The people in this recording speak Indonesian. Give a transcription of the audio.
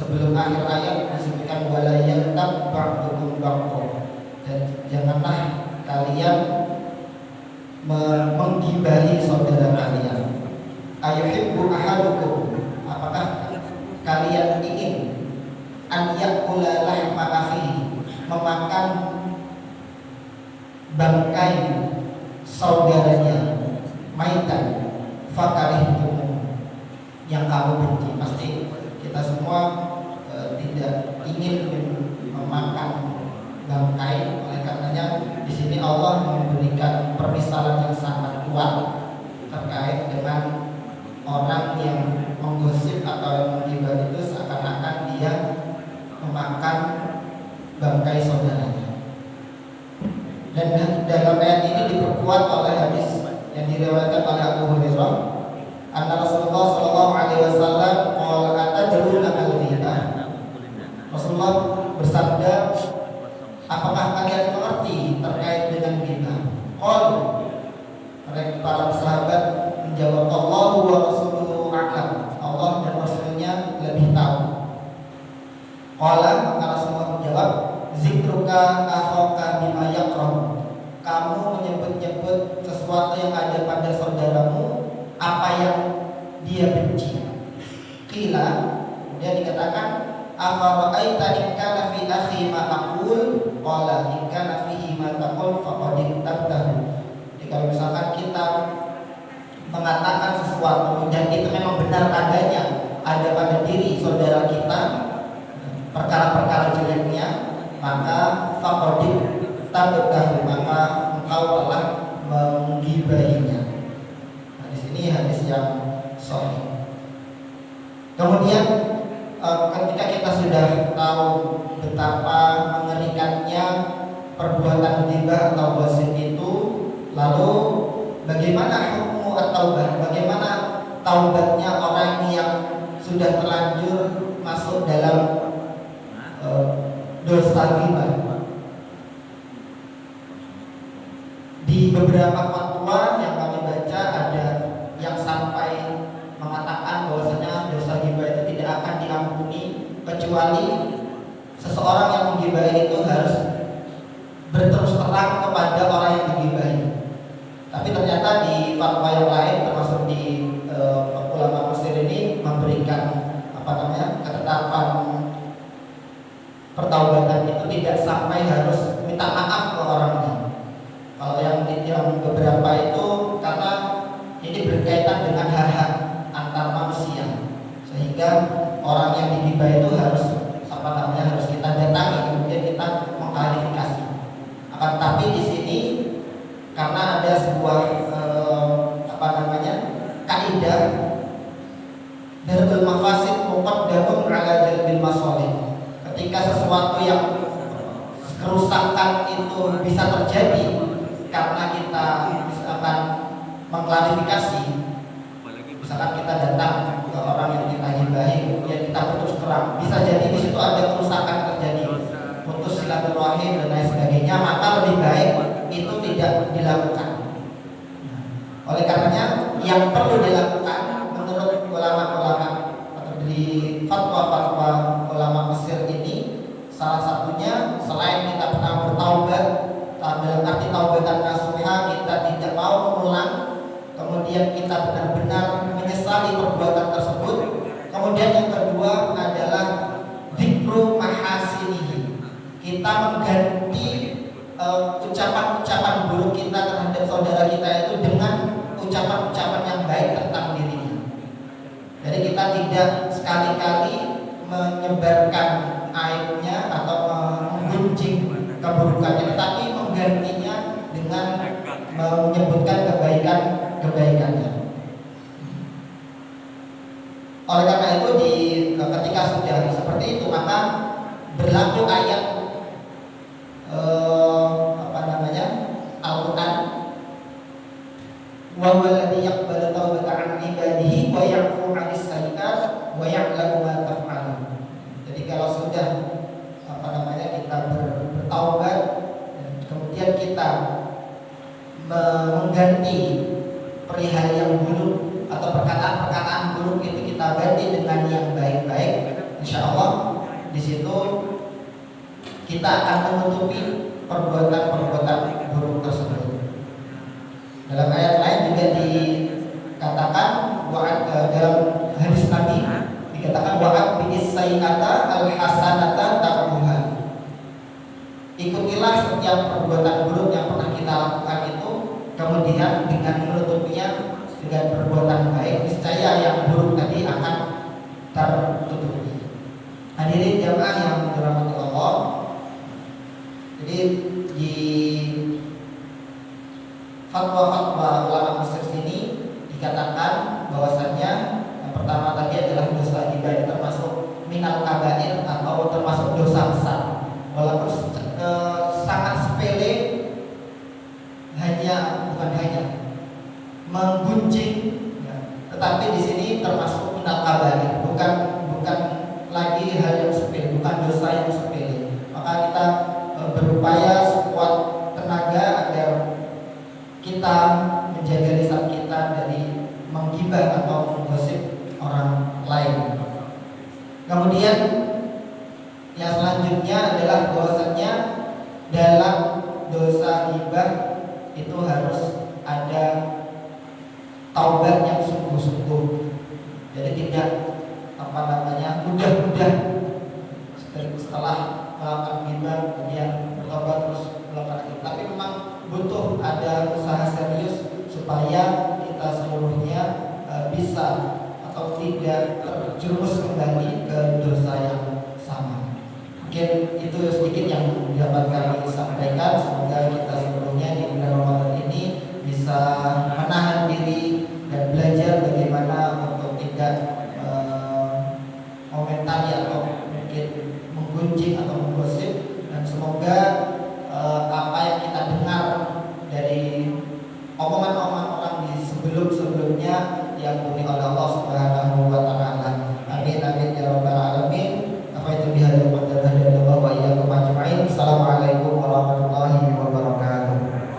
sebelum akhir ayat disebutkan wala yaghtab ba'dukum ba'dha, dan janganlah kalian menggibahi saudara kalian. Ayuhibbu ahadukum, apakah kalian ingin an yakula lahma akhihi, memakan bangkai saudaranya, maitan fakarihtum, yang kamu benci. Pasti kita semua tidak ingin memakan bangkai. Oleh karenanya di sini Allah memberikan permisalan yang sangat kuat terkait dengan orang yang menggosip atau yang menggibah itu seakan-akan dia memakan bangkai saudaranya. Dan dalam ayat ini diperkuat oleh hadis yang diriwayatkan oleh Abu Hurairah, anna Rasulullah sallallahu alaihi wasallam qala atadruna al-ghibah. Rasulullah bersabda, apakah kalian mengerti terkait dengan ghibah? Qalu, mereka para sahabat menjawab, Allahu wa rasuluhu a'lam, Allah dan Rasulnya lebih tahu. Qala, maka Rasulullah menjawab, zikruka akhaka bima yakrah, kamu menyebut-nyebut sesuatu yang ada pada saudaramu apa yang dia benci. Qila, kemudian dikatakan, afara'aita in kana fi akhi ma aqul, qala in kana fihi ma taqul faqad tabtahu. Jadi kalau misalkan kita mengatakan sesuatu dan itu memang benar adanya ada pada diri saudara kita perkara-perkara jeleknya, maka faqad tabtahu, maka engkau telah menggibahinya. Nah, di sini hadis yang sahih. Kemudian ketika kita sudah tahu betapa mengerikannya perbuatan ghibah atau gosip itu, lalu bagaimana hukum at-taubah, bagaimana taubatnya orang yang sudah terlanjur masuk dalam dosa ghibah? Di beberapa fatwa yang kami baca ada yang sampai mengatakan bahwasanya dosa ghibah itu tidak akan diampuni kecuali seseorang yang menggibahi itu harus berterus terang kepada orang yang digibahi. Tapi ternyata di fatwa yang lain, termasuk di ulama Mesir ini memberikan ketetapan pertaubatan itu tidak sampai harus minta maaf ke orangnya. Kalau yang beberapa itu karena ini berkaitan dengan hak-hak antar manusia, sehingga orang yang digibahi itu harus harus kita datangi, kemudian kita mengklarifikasi. Akan tapi di sini karena ada sebuah kaidah darul mafasid muqaddamun ala jalbil masalih. Ketika sesuatu yang kerusakan itu bisa terjadi karena kita misalkan mengklarifikasi, misalkan kita datang ke orang yang kita gibahi, kemudian kita putus terang, bisa jadi di situ ada kerusakan terjadi, putus silaturahim dan lain sebagainya, maka lebih baik itu tidak dilakukan. Oleh karenanya yang perlu dilakukan menurut ulama-ulama atau di fatwa-fatwa ulama Mesir ini, salah satunya selain kita pernah bertaubat dalam arti taubatan nasuha, kita tidak mau mengulang, kemudian kita benar-benar menyesali perbuatan tersebut. Kemudian yang kedua adalah dzikru mahasinihi, kita mengganti ucapan-ucapan buruk kita terhadap saudara kita itu dengan ucapan-ucapan yang baik tentang dirinya. Jadi kita tidak sekali-kali menyebarkan aibnya atau menggunjing keburukannya, tetapi menggantinya dengan menyebutkan kebaikannya. Oleh karena itu ketika sudah seperti itu, maka berlaku ayat Al-Quran, wa huwallazi yaqbalu tawbata 'an 'ibadihi wa ya'fu 'anis sayyi'at wa ya'lamu ma taf'alun. Jadi kalau sudah kita bertaubat, kemudian kita mengganti perihal yang buruk atau perkataan-perkataan buruk itu kita ganti dengan yang baik-baik, insya Allah di situ kita akan menutupi perbuatan-perbuatan buruk tersebut. Dalam ayat lain juga dikatakan dalam hadis Nabi dikatakan wa'ad bi'is sayyi'ata al-hasanata ta'buha. Ikutilah setiap perbuatan buruk yang pernah kita lakukan itu, kemudian dengan menutupinya dengan perbuatan baik, niscaya yang buruk tadi akan tertutupi. Hadirin jamaah yang dirahmati Allah, jadi di fatwa-fatwa ulama Mesir sini dikatakan bahwasannya yang pertama tadi adalah dosa ghibah, termasuk minal kabair atau termasuk dosa besar, walaupun sangat sepele, bukan hanya menggunjing, ya, tetapi di sini termasuk minal kabair, bukan lagi hal yang sepele, bukan dosa yang sepele. Maka kita berupaya sekuat tenaga agar kita menjaga lisan kita dari menggibah atau menggosip orang lain. Kemudian yang selanjutnya adalah bahwasannya dalam dosa ghibah itu harus ada taubat yang sungguh-sungguh. Jadi tidak mudah-mudah setelah melakukan ghibah kemudian bertobat terus melakukan itu. Tapi memang butuh ada usaha serius supaya kita seluruhnya bisa atau tidak terjerumus kembali ke dosa yang sama. Mungkin itu sedikit yang dapat kami sampaikan. Semoga kita seluruhnya di bulan Ramadan ini bisa menahan diri dan belajar bagaimana untuk tidak komentari atau mungkin menggunjing atau menggosip, dan semoga apa yang kita dengar dari omongan-omongan orang di sebelum-sebelumnya yang oleh Allah Subhanahu wa taala